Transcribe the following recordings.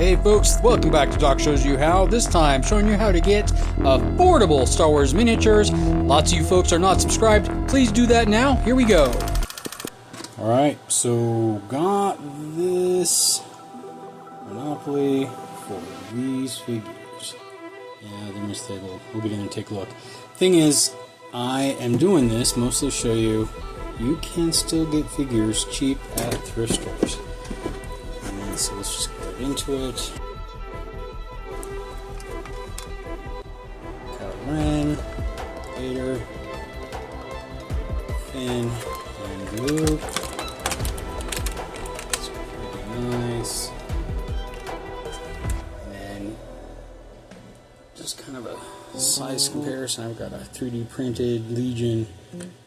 Hey folks, welcome back to Doc Shows You How. This time showing you how to get affordable Star Wars miniatures. Lots of you folks are not subscribed. Please do that now. Here we go. Alright, so got this Monopoly for these figures. Yeah, they're mistable. We'll get in and take a look. Thing is, I am doing this mostly to show you can still get figures cheap at thrift stores. And so let's just go right into it. Kylo Ren, Vader, Finn, and Luke. It's pretty nice. And then just kind of a size comparison. I've got a 3D printed Legion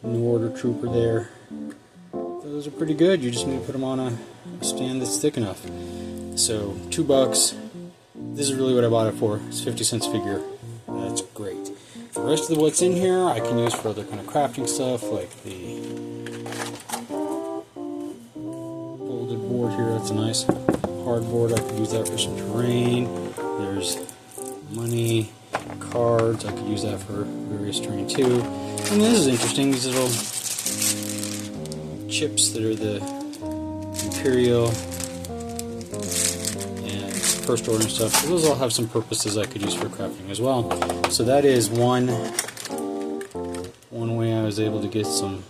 New Order Trooper there. Those are pretty good. You just need to put them on a stand that's thick enough. So $2. This is really what I bought it for. It's 50 cents a figure. That's great. The rest of what's in here I can use for other kind of crafting stuff, like the folded board here. That's a nice hardboard. I could use that for some terrain. There's money, cards. I could use that for various terrain too. And this is interesting. These little chips that are the Imperial and First Order and stuff. So those all have some purposes I could use for crafting as well. So that is one way I was able to get some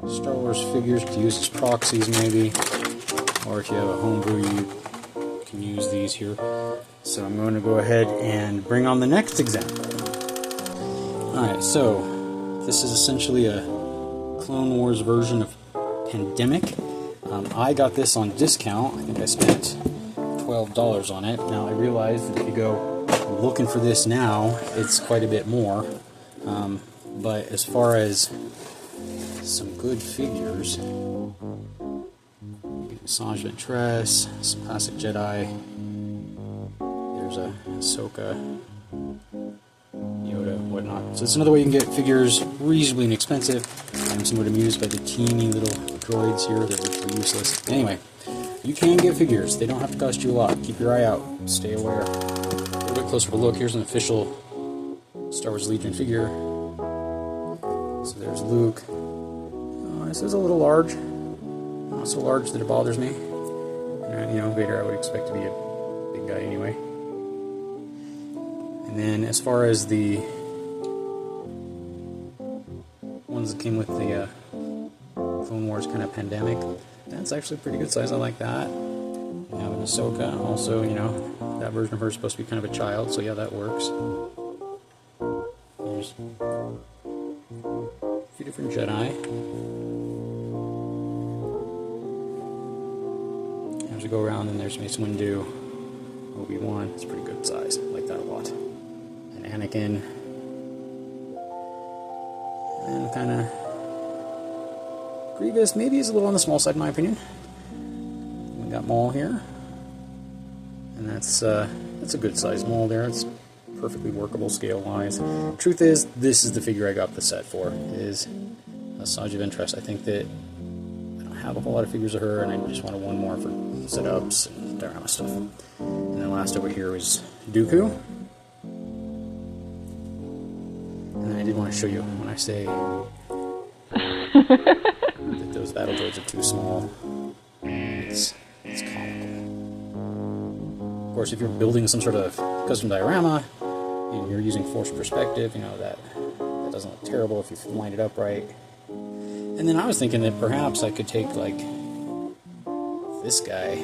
Star Wars figures to use as proxies maybe. Or if you have a homebrew, you can use these here. So I'm going to go ahead and bring on the next example. Alright, so this is essentially a Clone Wars version of Pandemic. I got this on discount. I think I spent $12 on it. Now I realize that if you go looking for this now, it's quite a bit more. But as far as some good figures, Asajj Ventress, some classic Jedi. There's a Ahsoka, Yoda, whatnot. So it's another way you can get figures reasonably inexpensive. I'm somewhat amused by the teeny little droids here. They're virtually useless. Anyway, you can get figures. They don't have to cost you a lot. Keep your eye out. Stay aware. A little bit closer of a look. Here's an official Star Wars Legion figure. So there's Luke. This is a little large. Not so large that it bothers me. And, Vader I would expect to be a big guy anyway. And then as far as the ones that came with the Clone Wars kind of Pandemic, that's actually a pretty good size. I like that. We have an Ahsoka. Also, that version of her is supposed to be kind of a child, so yeah, that works. There's a few different Jedi. As we go around, and there's Mace Windu, Obi-Wan. It's a pretty good size. I like that a lot. And Anakin. And kind of Grievous. Maybe he's a little on the small side, in my opinion. We got Maul here, and that's a good size Maul there. It's perfectly workable scale-wise. Truth is, this is the figure I got the set for. Is Asajj Ventress. I think that I don't have a whole lot of figures of her, and I just wanted one more for setups and diorama stuff. And then last over here was Dooku. And I did want to show you when I say that those battle droids are too small. It's comical. Of course, if you're building some sort of custom diorama and you're using forced perspective, that doesn't look terrible if you line it up right. And then I was thinking that perhaps I could take this guy,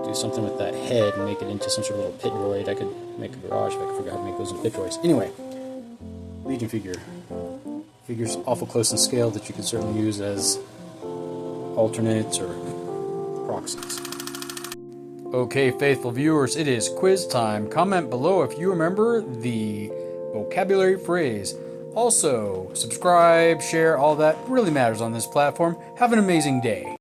do something with that head and make it into some sort of little pit droid. I could make a garage if I could figure out how to make those into pit droids. Anyway, Legion figure. Figures awful close in scale that you can certainly use as alternates or proxies. Okay, faithful viewers, it is quiz time. Comment below if you remember the vocabulary phrase. Also, subscribe, share, all that really matters on this platform. Have an amazing day.